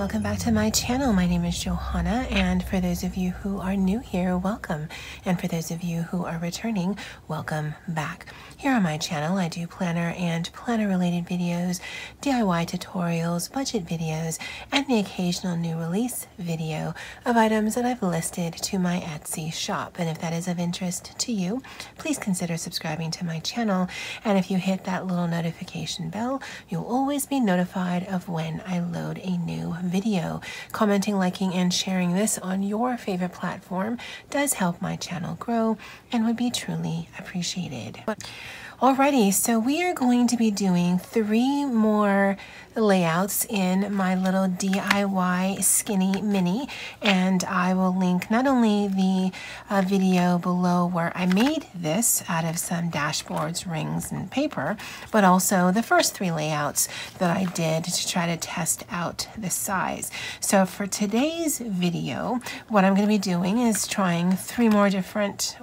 welcome back to my channel. My name is Johanna, and for those of you who are new here, welcome. And for those of you who are returning, welcome back. Here on my channel, I do planner and planner-related videos, DIY tutorials, budget videos, and the occasional new release video of items that I've listed to my Etsy shop. And if that is of interest to you, please consider subscribing to my channel. And if you hit that little notification bell, you'll always be notified of when I load a new video. Commenting, liking, and sharing this on your favorite platform does help my channel grow and would be truly appreciated. Alrighty, so we are going to be doing 3 more layouts in my little DIY skinny mini, and I will link not only the video below where I made this out of some dashboards, rings, and paper, but also the first 3 layouts that I did to try to test out the size. So for today's video, what I'm going to be doing is trying 3 different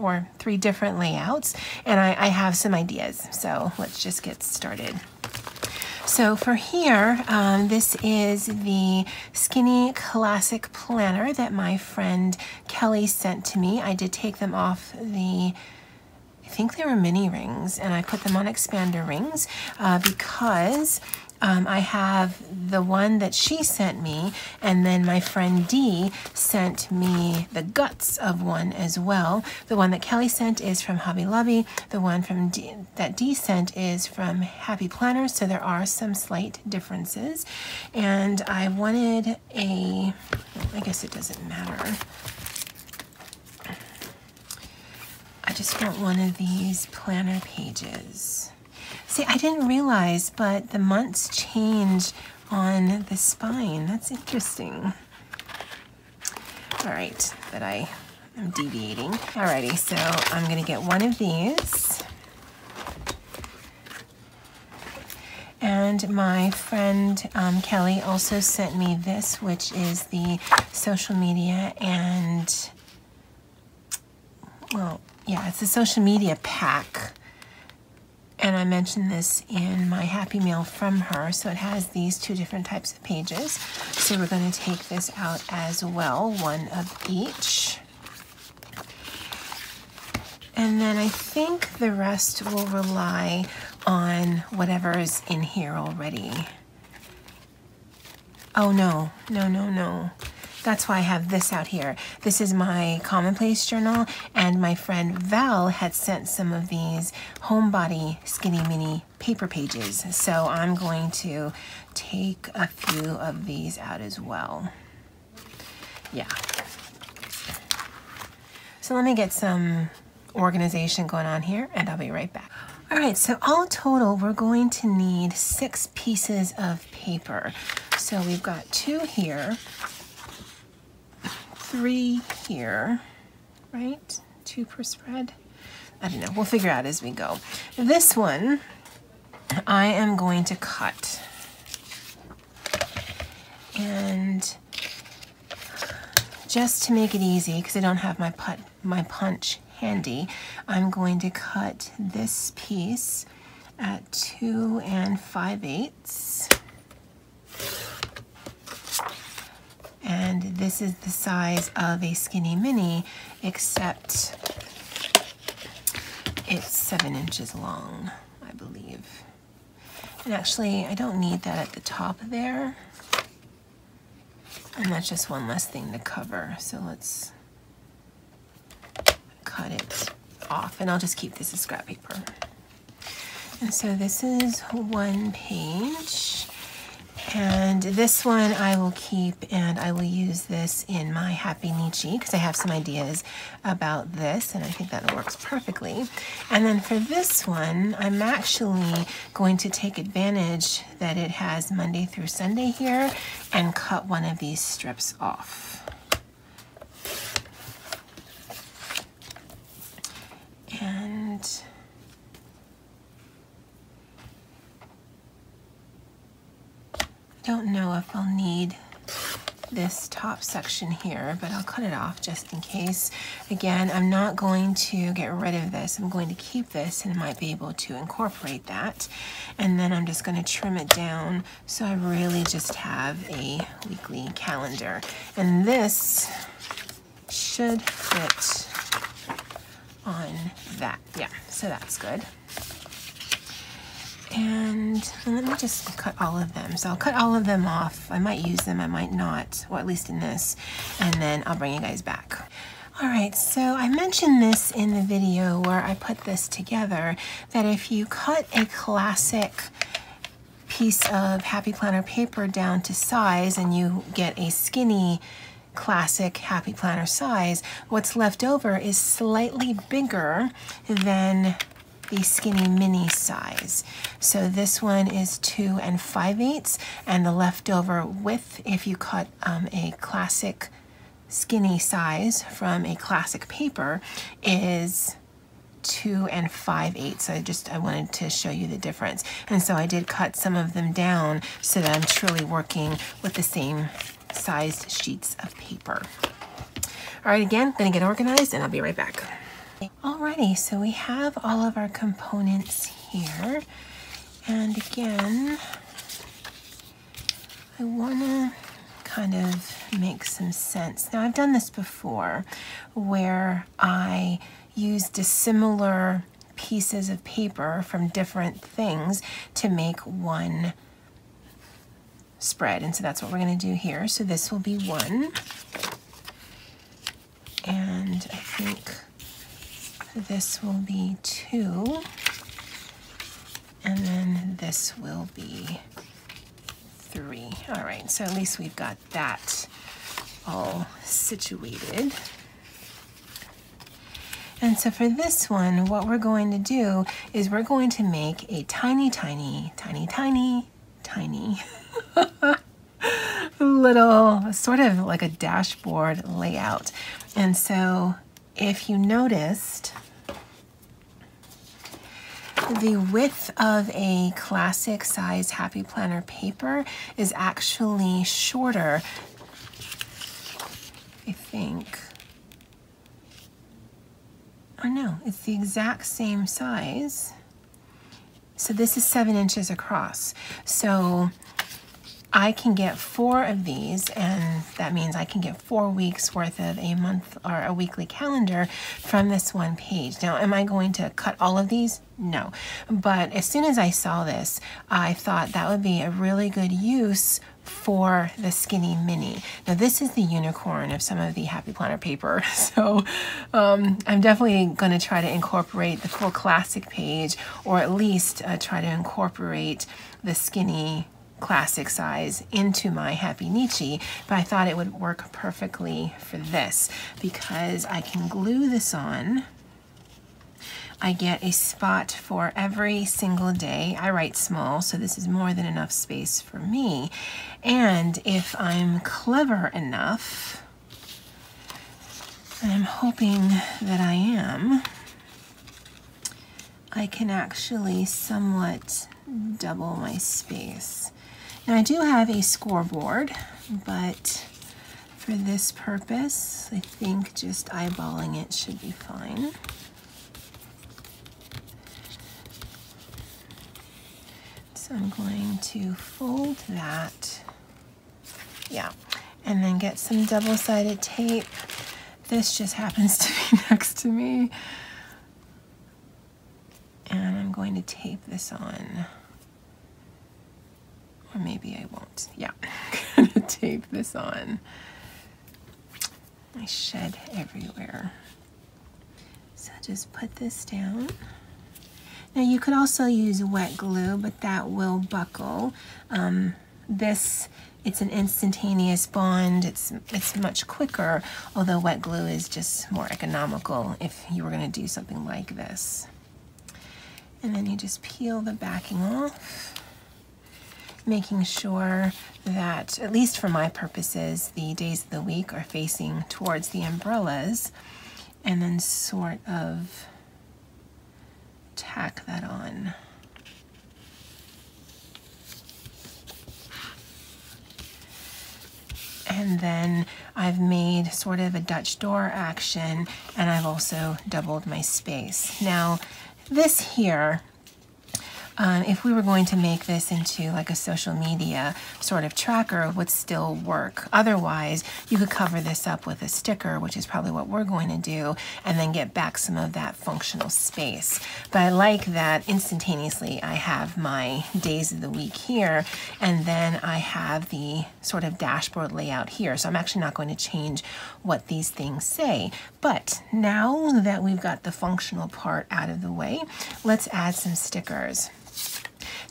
layouts, and I have some ideas. So let's just get started. So for here, this is the Skinny Classic Planner that my friend Kelly sent to me. I did take them off I think they were mini rings, and I put them on expander rings because I have the one that she sent me, and then my friend Dee sent me the guts of one as well. The one that Kelly sent is from Hobby Lobby. The one that Dee sent is from Happy Planners, so there are some slight differences. And I wanted I guess it doesn't matter. I just want one of these planner pages. See, I didn't realize, but the months change on the spine. That's interesting. All right, but I am deviating. Alrighty, so I'm gonna get one of these. And my friend Kelly also sent me this, which is the social media and, well, yeah, it's a social media pack. And I mentioned this in my Happy Mail from her. So it has these 2 different types of pages. So we're going to take this out as well, one of each. And then I think the rest will rely on whatever is in here already. Oh, no. That's why I have this out here. This is my commonplace journal, and my friend Val had sent some of these homebody skinny mini paper pages. So I'm going to take a few of these out as well. Yeah. So let me get some organization going on here, and I'll be right back. All right, so all total, we're going to need 6 pieces of paper. So we've got 2 here. 3 here, right? 2 per spread. I don't know, we'll figure out as we go. This one, I am going to cut. And just to make it easy, because I don't have my punch handy, I'm going to cut this piece at 2 5/8. And this is the size of a skinny mini, except it's 7 inches long, I believe. And actually, I don't need that at the top there. And that's just one less thing to cover. So let's cut it off, and I'll just keep this as scrap paper. And so this is 1 page. And this one I will keep, and I will use this in my Happynichi because I have some ideas about this, and I think that works perfectly. And then for this one, I'm actually going to take advantage that it has Monday through Sunday here and cut one of these strips off. And don't know if I'll need this top section here, but I'll cut it off just in case. Again, I'm not going to get rid of this. I'm going to keep this and might be able to incorporate that. And then I'm just going to trim it down so I really just have a weekly calendar. And this should fit on that. Yeah, so that's good. And let me just cut all of them. So I'll cut all of them off. I might use them, I might not, or at least in this, and then I'll bring you guys back. All right, so I mentioned this in the video where I put this together, that if you cut a classic piece of Happy Planner paper down to size and you get a skinny classic Happy Planner size, what's left over is slightly bigger than the skinny mini size. So this one is 2 5/8, and the leftover width, if you cut a classic skinny size from a classic paper, is 2 5/8. So I wanted to show you the difference. And so I did cut some of them down so that I'm truly working with the same sized sheets of paper. All right, again, gonna get organized and I'll be right back. Alrighty, so we have all of our components here. And again, I wanna kind of make some sense. Now I've done this before where I used dissimilar pieces of paper from different things to make one spread. And so that's what we're gonna do here. So this will be 1. And I think this will be 2, and then this will be 3. All right, so at least we've got that all situated. And so for this one, what we're going to do is we're going to make a tiny, tiny, tiny, tiny, tiny little, sort of like a dashboard layout. And so if you noticed, the width of a classic size Happy Planner paper is actually shorter, I think. Or no, it's the exact same size. So this is 7 inches across. So I can get 4 of these, and that means I can get 4 weeks worth of a month or a weekly calendar from this one page. Now, am I going to cut all of these? No. But as soon as I saw this, I thought that would be a really good use for the skinny mini. Now this is the unicorn of some of the Happy Planner paper. So I'm definitely going to try to incorporate the full classic page, or at least try to incorporate the skinny classic size into my Happynichi, but I thought it would work perfectly for this because I can glue this on. I get a spot for every single day. I write small, so this is more than enough space for me. And if I'm clever enough, and I'm hoping that I am, I can actually somewhat double my space. Now I do have a scoreboard, but for this purpose, I think just eyeballing it should be fine. So I'm going to fold that, yeah, and then get some double-sided tape. This just happens to be next to me. And I'm going to tape this on. Or maybe I won't. Yeah, I'm gonna tape this on. I shed everywhere. So just put this down. Now you could also use wet glue, but that will buckle. It's an instantaneous bond. It's much quicker, although wet glue is just more economical if you were gonna do something like this. And then you just peel the backing off, making sure that, at least for my purposes, the days of the week are facing towards the umbrellas, and then sort of tack that on. And then I've made sort of a Dutch door action, and I've also doubled my space. Now, this here, if we were going to make this into like a social media sort of tracker, would still work. Otherwise, you could cover this up with a sticker, which is probably what we're going to do, and then get back some of that functional space. But I like that instantaneously I have my days of the week here, and then I have the sort of dashboard layout here. So I'm actually not going to change what these things say. But now that we've got the functional part out of the way, let's add some stickers.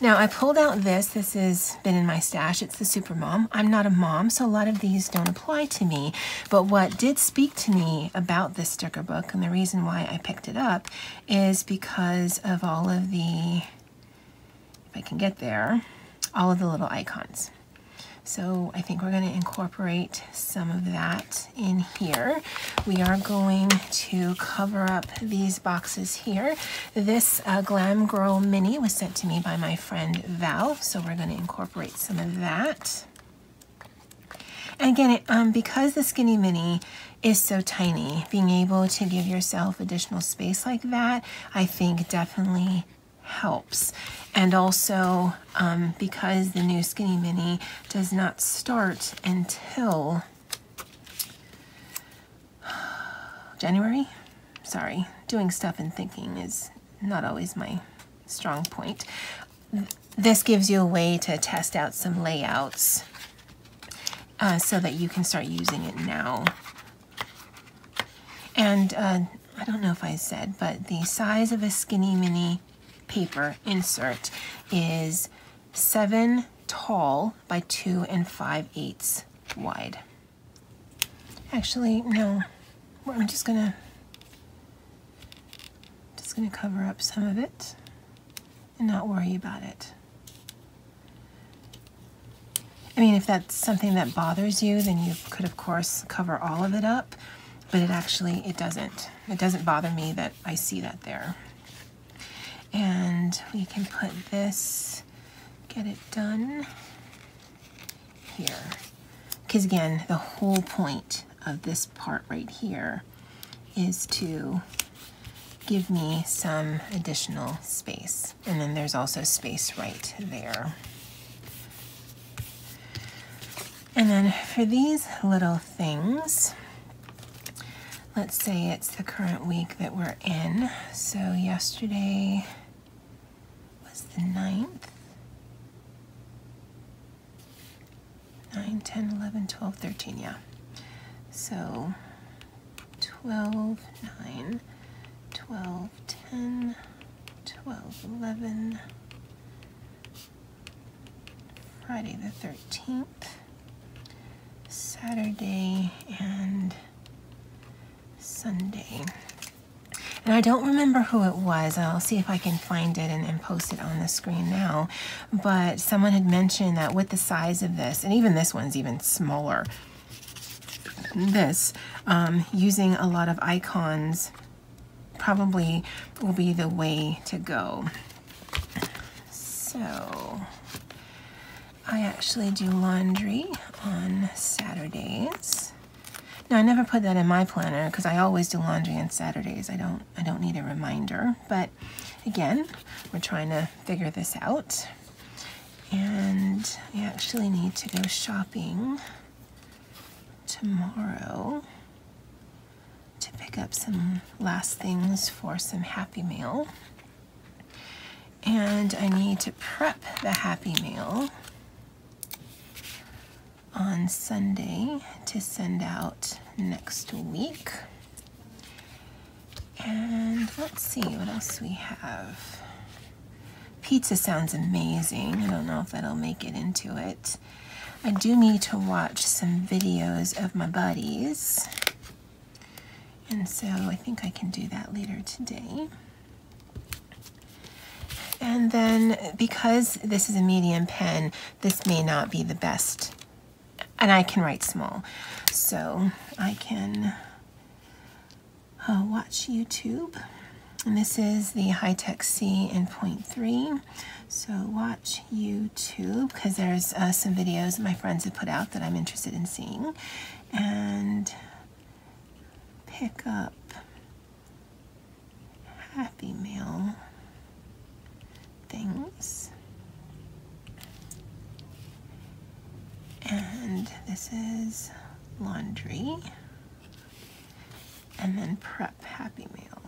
Now I pulled out this has been in my stash. It's the Supermom. I'm not a mom, so a lot of these don't apply to me. But what did speak to me about this sticker book, and the reason why I picked it up, is because of all of the, if I can get there, all of the little icons. So I think we're going to incorporate some of that in here. We are going to cover up these boxes here. This Glam Girl Mini was sent to me by my friend Val, so we're going to incorporate some of that. And again, because the Skinny Mini is so tiny, being able to give yourself additional space like that, I think definitely helps. And also because the new Skinny Mini does not start until January. Sorry, doing stuff and thinking is not always my strong point. This gives you a way to test out some layouts so that you can start using it now. And I don't know if I said, but the size of a Skinny Mini paper insert is 7 tall by 2 5/8 wide. Actually, no, I'm just gonna cover up some of it and not worry about it. I mean, if that's something that bothers you, then you could of course cover all of it up, but it doesn't. It doesn't bother me that I see that there. And we can put this, get it done here. Because again, the whole point of this part right here is to give me some additional space. And then there's also space right there. And then for these little things, let's say it's the current week that we're in. So yesterday was the 9th. 9, 10, 11, 12, 13, yeah. So 12, 9, 12, 10, 12, 11, Friday the 13th, Saturday, and Sunday. And I don't remember who it was. I'll see if I can find it and post it on the screen now. But someone had mentioned that with the size of this, and even this one's even smaller than this, using a lot of icons probably will be the way to go. So I actually do laundry on Saturdays. Now, I never put that in my planner because I always do laundry on Saturdays. I don't need a reminder, but again, we're trying to figure this out. And I actually need to go shopping tomorrow to pick up some last things for some Happy Mail. And I need to prep the Happy Mail on Sunday to send out next week. And let's see what else we have. Pizza sounds amazing. I don't know if that'll make it into it. I do need to watch some videos of my buddies. And so I think I can do that later today. And then because this is a medium pen, this may not be the best. And I can write small, so I can watch YouTube And this is the High-Tech C in 0.3. So watch YouTube, because there's some videos that my friends have put out that I'm interested in seeing. And pick up Happy Mail things. And this is laundry. And then prep Happy Mail.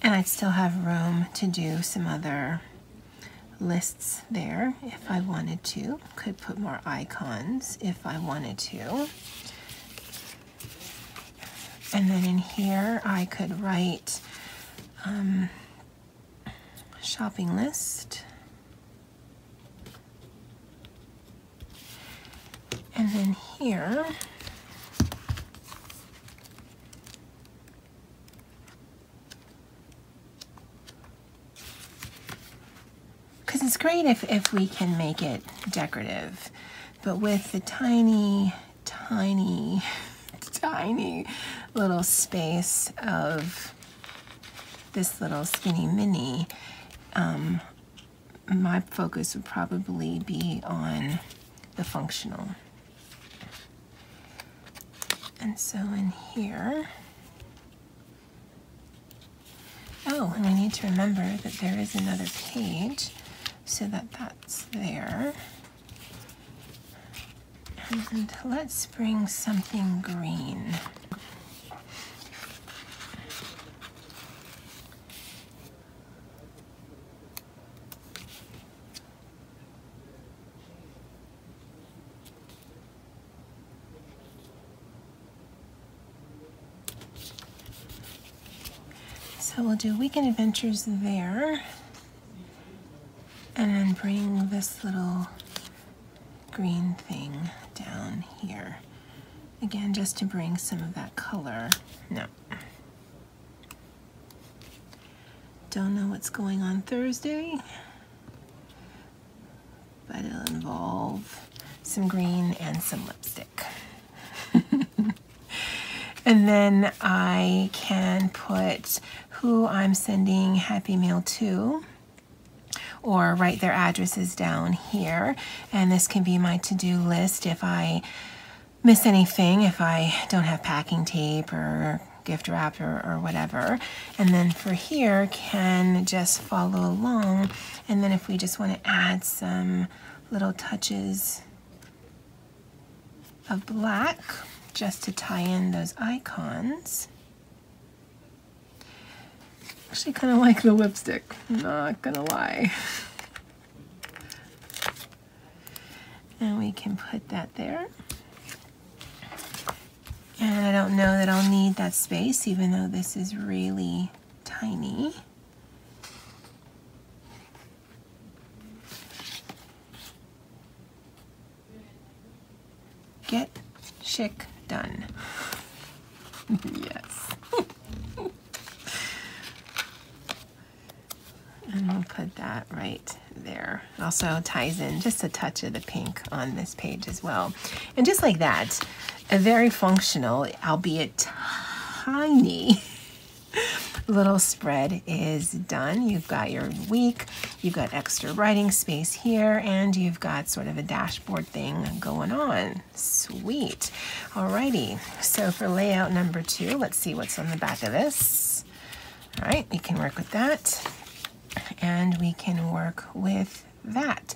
And I'd still have room to do some other lists there if I wanted to. Could put more icons if I wanted to. And then in here I could write shopping list. And then here because it's great if we can make it decorative, but with the tiny little space of this little skinny mini, my focus would probably be on the functional. And so in here, oh, and I need to remember that there is another page so that that's there. And let's bring something green. So we'll do weekend adventures there, and then bring this little green thing down here. Again, just to bring some of that color. No. Don't know what's going on Thursday, but it'll involve some green and some lipstick. And then I can put who I'm sending Happy Mail to, or write their addresses down here. And this can be my to-do list if I miss anything, if I don't have packing tape or gift wrap or whatever. And then for here can just follow along. And then if we just want to add some little touches of black, just to tie in those icons. Actually kind of like the lipstick, not gonna lie. And we can put that there. And I don't know that I'll need that space, even though this is really tiny. Get chic done. Yes. And we'll put that right there. It also ties in just a touch of the pink on this page as well. And just like that, a very functional, albeit tiny, little spread is done. You've got your week, you've got extra writing space here, and you've got sort of a dashboard thing going on. Sweet. Alrighty, so for layout number 2, let's see what's on the back of this. All right, we can work with that, and we can work with that.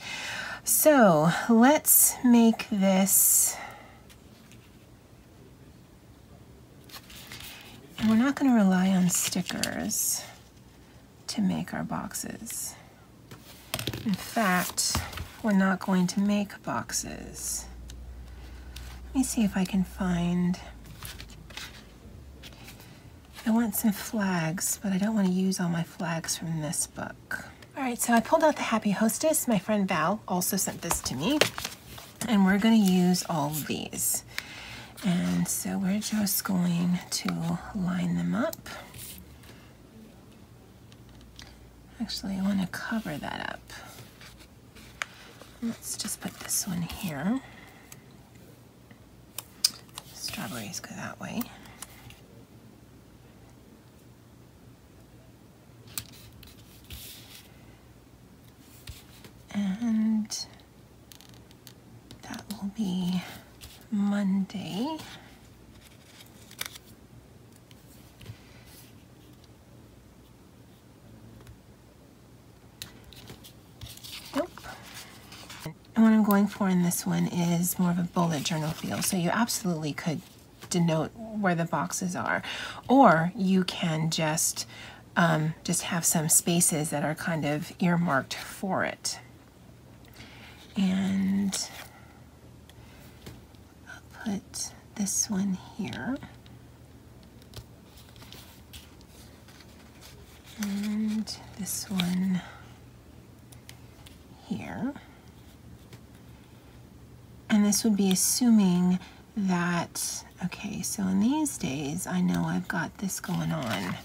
So let's make this. And we're not going to rely on stickers to make our boxes. In fact, we're not going to make boxes. Let me see if I can find. I want some flags, but I don't want to use all my flags from this book. All right, so I pulled out the Happy Hostess. My friend Val also sent this to me, and we're going to use all of these. And so we're just going to line them up. Actually, I want to cover that up. Let's just put this one here. strawberries go that way. And that will be Monday. Nope. And what I'm going for in this one is more of a bullet journal feel. So you absolutely could denote where the boxes are, or you can just have some spaces that are kind of earmarked for it. And I'll put this one here. And this one here. And this would be assuming that, okay, so in these days, I know I've got this going on.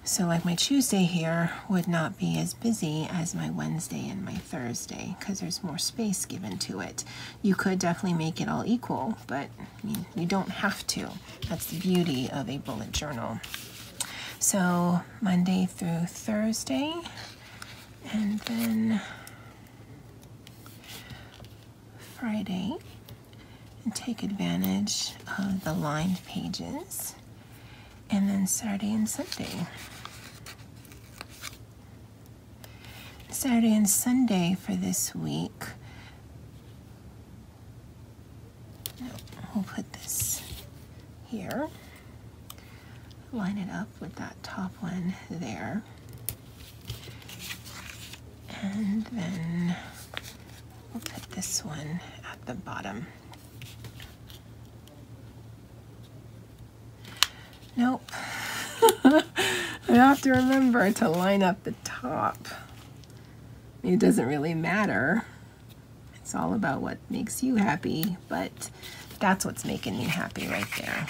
So like my Tuesday here would not be as busy as my Wednesday and my Thursday because there's more space given to it. You could definitely make it all equal, but I mean, you don't have to. That's the beauty of a bullet journal. So Monday through Thursday, and then Friday, and take advantage of the lined pages, and then Saturday and Sunday. Saturday and Sunday for this week, no, we'll put this here, line it up with that top one there, and then we'll put this one at the bottom. Nope. I have to remember to line up the top. It doesn't really matter. It's all about what makes you happy, but that's what's making me happy right there.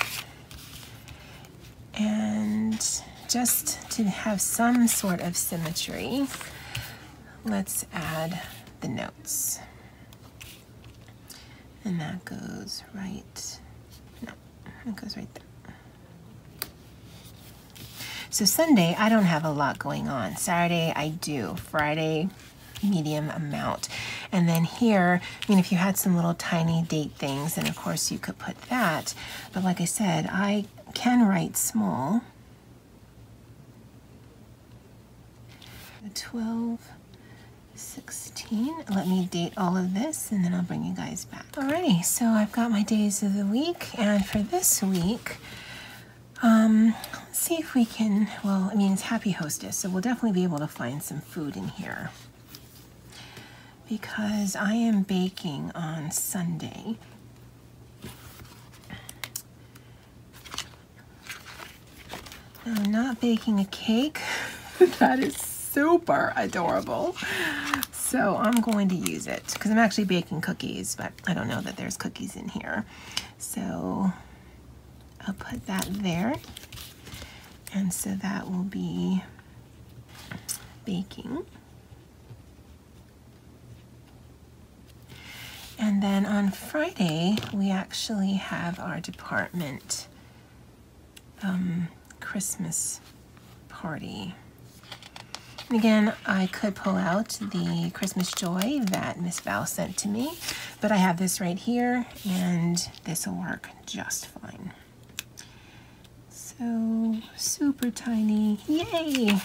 And just to have some sort of symmetry, let's add the notes. And that goes right, no, it goes right there. So Sunday, I don't have a lot going on. Saturday, I do. Friday, medium amount. And then here, I mean, if you had some little tiny date things, then of course you could put that. But like I said, I can write small. 12, 16. Let me date all of this and then I'll bring you guys back. Alrighty, so I've got my days of the week, and for this week, let's see if we can, well, I mean, it's Happy Hostess, so we'll definitely be able to find some food in here, because I am baking on Sunday. I'm not baking a cake. That is super adorable. So I'm going to use it because I'm actually baking cookies, but I don't know that there's cookies in here. So I'll put that there. And so that will be baking. And then on Friday, we actually have our department Christmas party. And again, I could pull out the Christmas Joy that Miss Val sent to me, but I have this right here, and this will work just fine. So super tiny, yay!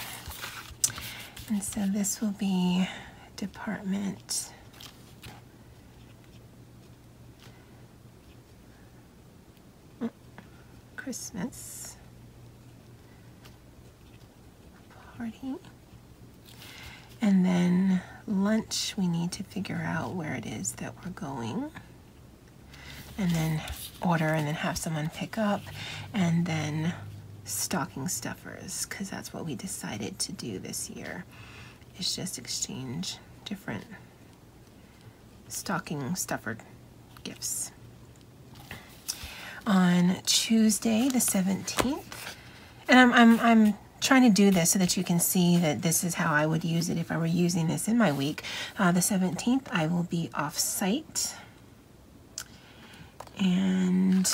And so this will be department Christmas party. And then lunch, we need to figure out where it is that we're going. And then order and then have someone pick up. And then stocking stuffers, because that's what we decided to do this year. Is just exchange different stocking stuffer gifts. On Tuesday, the 17th, and I'm trying to do this so that you can see that this is how I would use it if I were using this in my week. The 17th, I will be off-site. And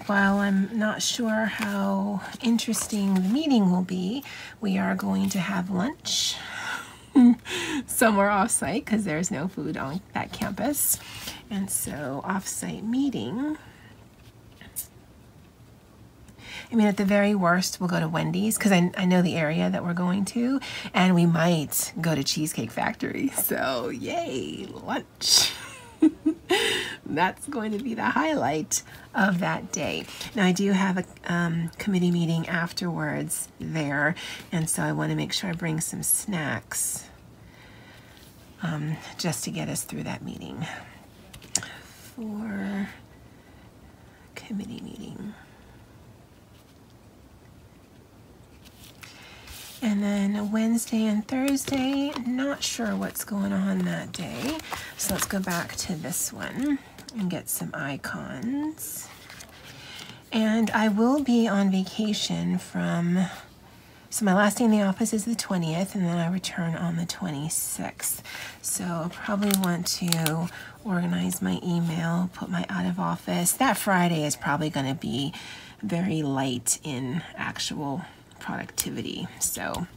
while I'm not sure how interesting the meeting will be, we are going to have lunch somewhere off-site because there's no food on that campus. And so off-site meeting, I mean, at the very worst, we'll go to Wendy's because I know the area that we're going to, and we might go to Cheesecake Factory. So yay, lunch. That's going to be the highlight of that day. Now I do have a committee meeting afterwards there, and so I want to make sure I bring some snacks just to get us through that meeting. For committee meeting. And then Wednesday and Thursday, not sure what's going on that day. So let's go back to this one and get some icons. And I will be on vacation from, so my last day in the office is the 20th, and then I return on the 26th. So I'll probably want to organize my email, put my out of office. That Friday is probably going to be very light in actual productivity. So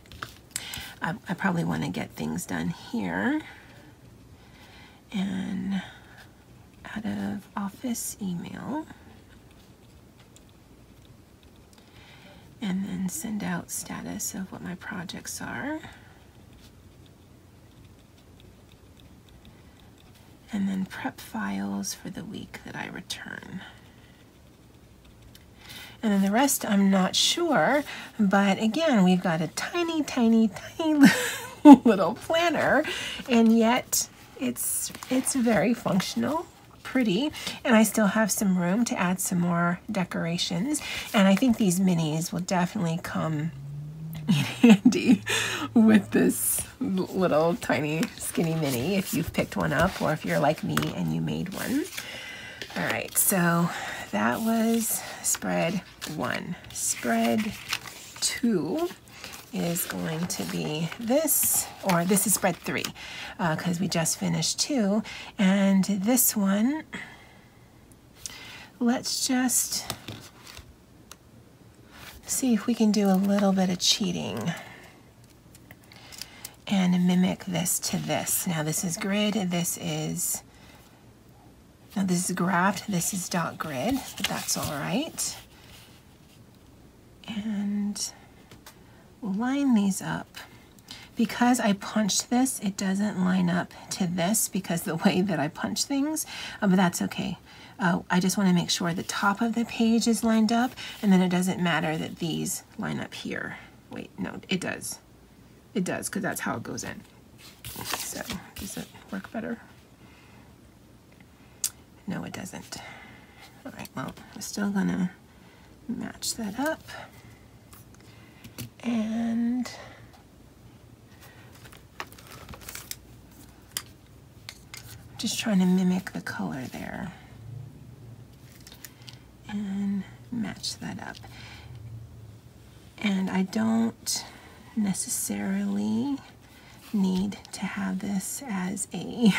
I probably want to get things done here. And out of office email. And then send out status of what my projects are. And then prep files for the week that I return. And then the rest, I'm not sure, but again, we've got a tiny, tiny, tiny little planner, and yet it's very functional, pretty, and I still have some room to add some more decorations, and I think these minis will definitely come in handy with this little tiny skinny mini if you've picked one up, or if you're like me and you made one. All right, so that was spread 1. Spread 2 is going to be this, or this is spread 3, because we just finished 2. And this one, let's just see if we can do a little bit of cheating and mimic this to this. Now this is grid, this is graphed, this is dot grid, but that's all right. And line these up. Because I punched this, it doesn't line up to this because the way that I punch things, but that's okay. I just want to make sure the top of the page is lined up, and then it doesn't matter that these line up here. Wait, no, it does. It does, because that's how it goes in. So, does it work better? No, it doesn't. All right, well, I'm still gonna match that up. And just trying to mimic the color there. And match that up. And I don't necessarily need to have this as a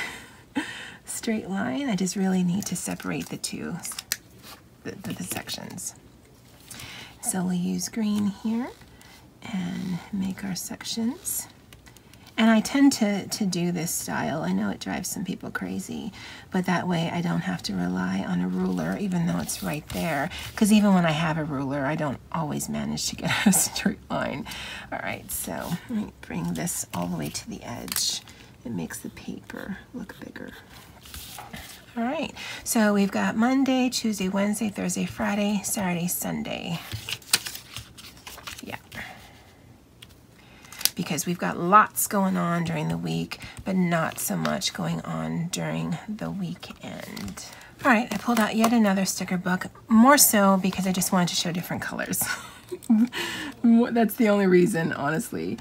straight line. I just really need to separate the two, the sections. So we'll use green here and make our sections. And I tend to do this style. I know it drives some people crazy, but that way I don't have to rely on a ruler, even though it's right there. Because even when I have a ruler, I don't always manage to get a straight line. All right, so let me bring this all the way to the edge. It makes the paper look bigger. All right, so we've got Monday, Tuesday, Wednesday, Thursday, Friday, Saturday, Sunday. Yeah. Because we've got lots going on during the week, but not so much going on during the weekend. All right, I pulled out yet another sticker book, more so because I just wanted to show different colors. That's the only reason, honestly.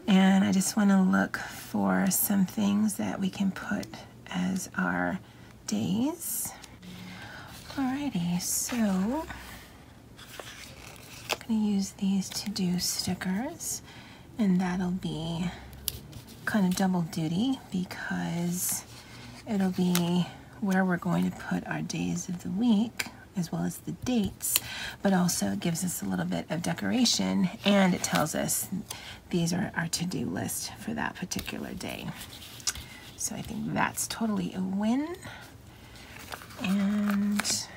And I just want to look for some things that we can put as our days. Alrighty, so I'm going to use these to do stickers, and that'll be kind of double duty because it'll be where we're going to put our days of the week, as well as the dates, but also it gives us a little bit of decoration, and it tells us these are our to-do list for that particular day. So I think that's totally a win. And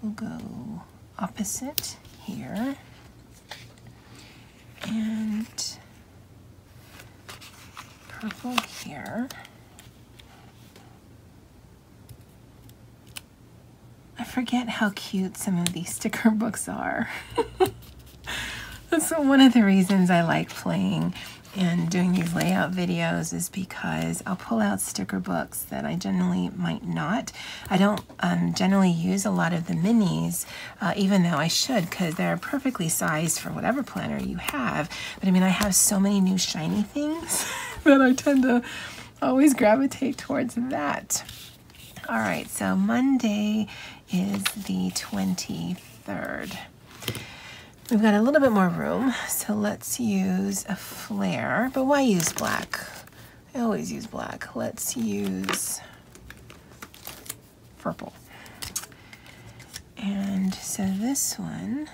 we'll go opposite here. And purple here. I forget how cute some of these sticker books are. That's one of the reasons I like playing and doing these layout videos, is because I'll pull out sticker books that I generally might not. I don't generally use a lot of the minis, even though I should, because they're perfectly sized for whatever planner you have. But I mean, I have so many new shiny things that I tend to always gravitate towards that. All right, so Monday is the 23rd. We've got a little bit more room, so let's use a flare. But why use black? I always use black. Let's use purple. And so this one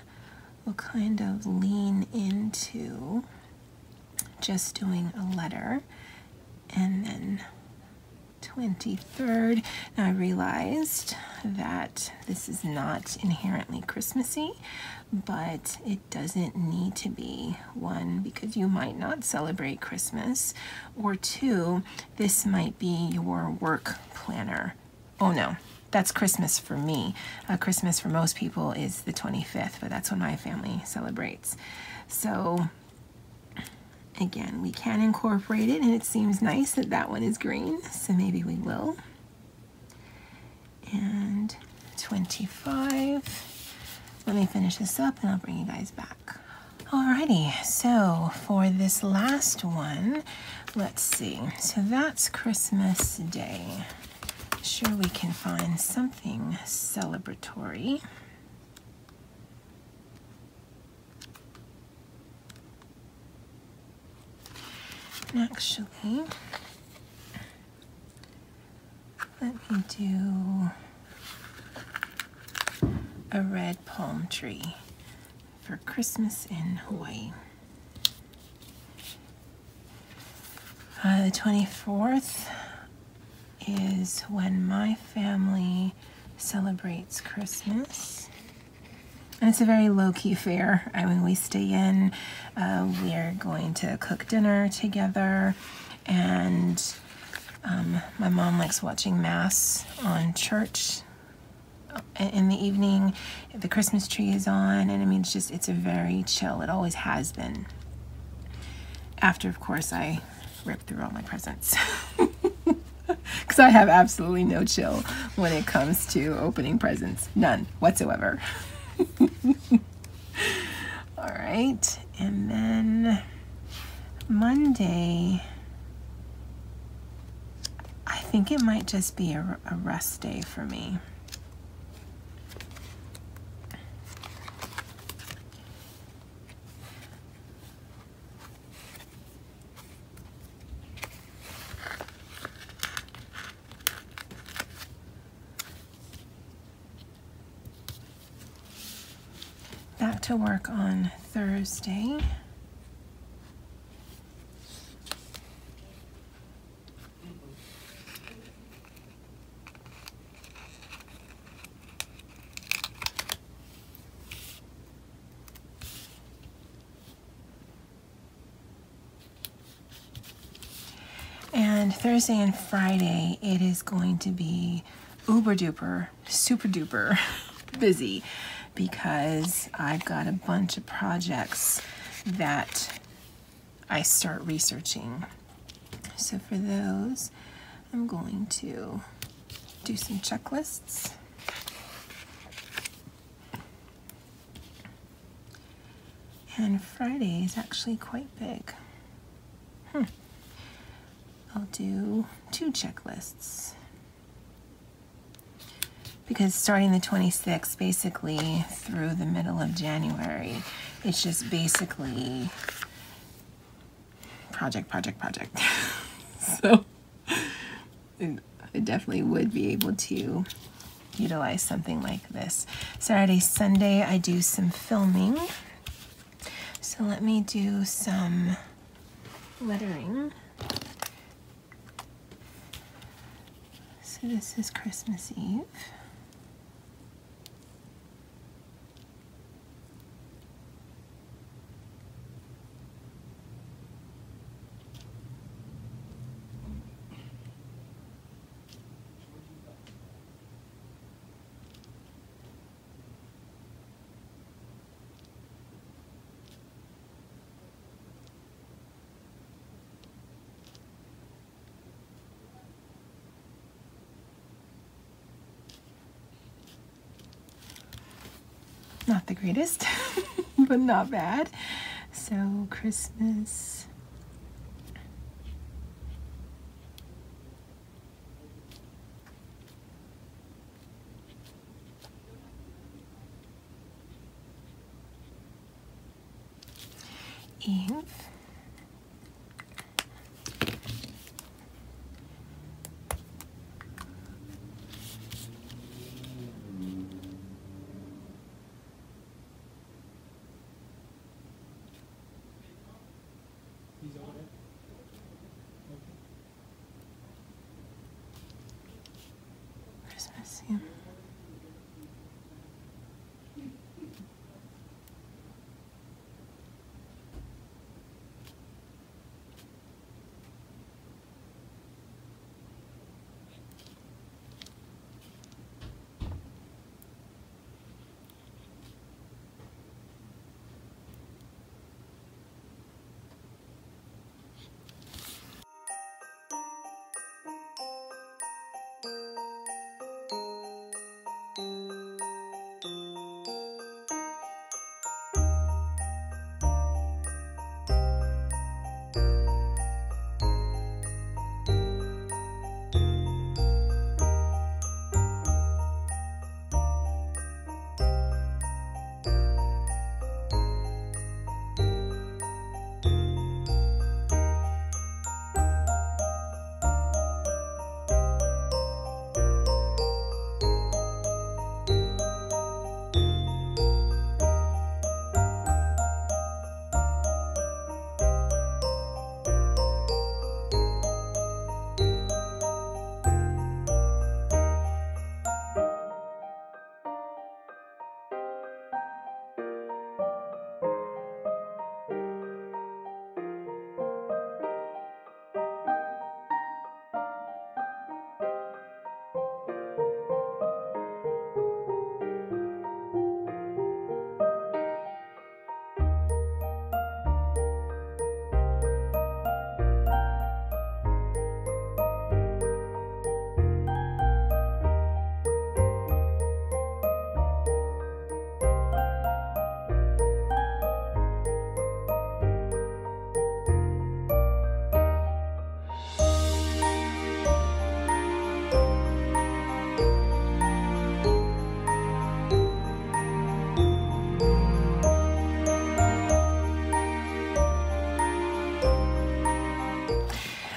will kind of lean into just doing a letter, and then 23rd. Now I realized that this is not inherently Christmassy, but it doesn't need to be. One, because you might not celebrate Christmas, or two, this might be your work planner. Oh no, that's Christmas for me. Christmas for most people is the 25th, but that's when my family celebrates. So again, we can incorporate it, and it seems nice that that one is green, so maybe we will. And 25. Let me finish this up and I'll bring you guys back. Alrighty, so for this last one, let's see. So that's Christmas Day. Sure, we can find something celebratory. Actually, let me do a red palm tree for Christmas in Hawaii. The 24th is when my family celebrates Christmas. And it's a very low-key affair. I mean, we stay in, we're going to cook dinner together, and my mom likes watching Mass on church in the evening. The Christmas tree is on, and I mean, it's a very chill. It always has been. After, of course, I rip through all my presents. Because I have absolutely no chill when it comes to opening presents. None whatsoever. All right, and then Monday, I think it might just be a rest day for me. Back to work on Thursday. And Thursday and Friday, it is going to be uber duper, super duper busy, because I've got a bunch of projects that I start researching. So for those, I'm going to do some checklists. And Friday is actually quite big. I'll do 2 checklists. Because starting the 26th, basically through the middle of January, it's just basically project. So I definitely would be able to utilize something like this. Saturday, Sunday, I do some filming. So let me do some lettering. So this is Christmas Eve. Not the greatest, but not bad. So Christmas. Eve. Christmas Eve.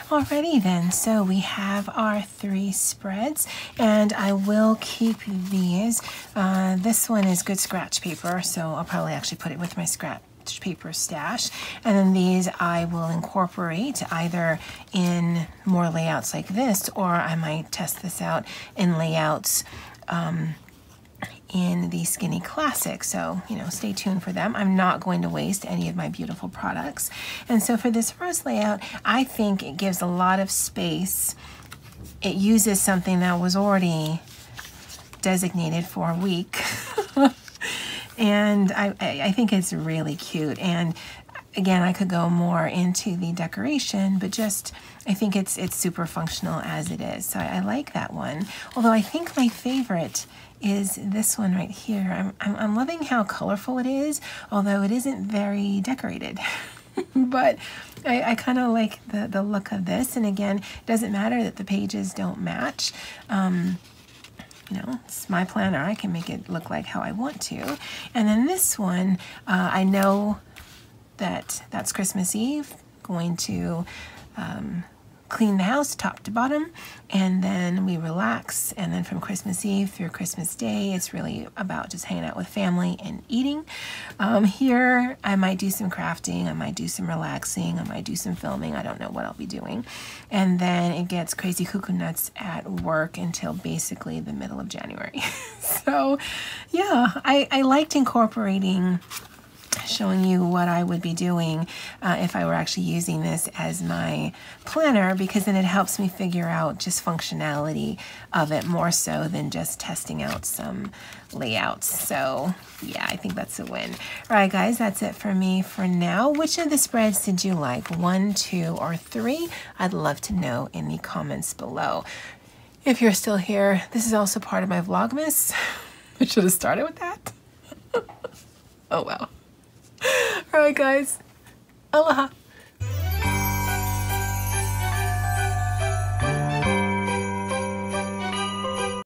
Alrighty then, so we have our 3 spreads, and I will keep these. This one is good scratch paper, so I'll probably actually put it with my scratch paper stash. And then these I will incorporate either in more layouts like this, or I might test this out in layouts in the Skinny Classic. So, you know, stay tuned for them. I'm not going to waste any of my beautiful products. And so for this first layout, I think it gives a lot of space. It uses something that was already designated for a week. And I think it's really cute. And again, I could go more into the decoration, but just, I think it's super functional as it is. So I like that one. Although I think my favorite is this one right here. I'm loving how colorful it is, although it isn't very decorated. But I kind of like the look of this. And again, it doesn't matter that the pages don't match. You know, it's my planner. I can make it look like how I want to. And then this one, I know that that's Christmas Eve. Going to clean the house top to bottom, and then we relax. And then from Christmas Eve through Christmas Day, it's really about just hanging out with family and eating. Here, I might do some crafting, I might do some relaxing, I might do some filming. I don't know what I'll be doing. And then it gets crazy cuckoo nuts at work until basically the middle of January. So yeah, I liked incorporating, showing you what I would be doing if I were actually using this as my planner, because then it helps me figure out just functionality of it more so than just testing out some layouts. So yeah, I think that's a win. All right, guys, that's it for me for now. Which of the spreads did you like? 1, 2, or 3? I'd love to know in the comments below. If you're still here, this is also part of my Vlogmas. I should have started with that. Oh well. All right, guys. Aloha.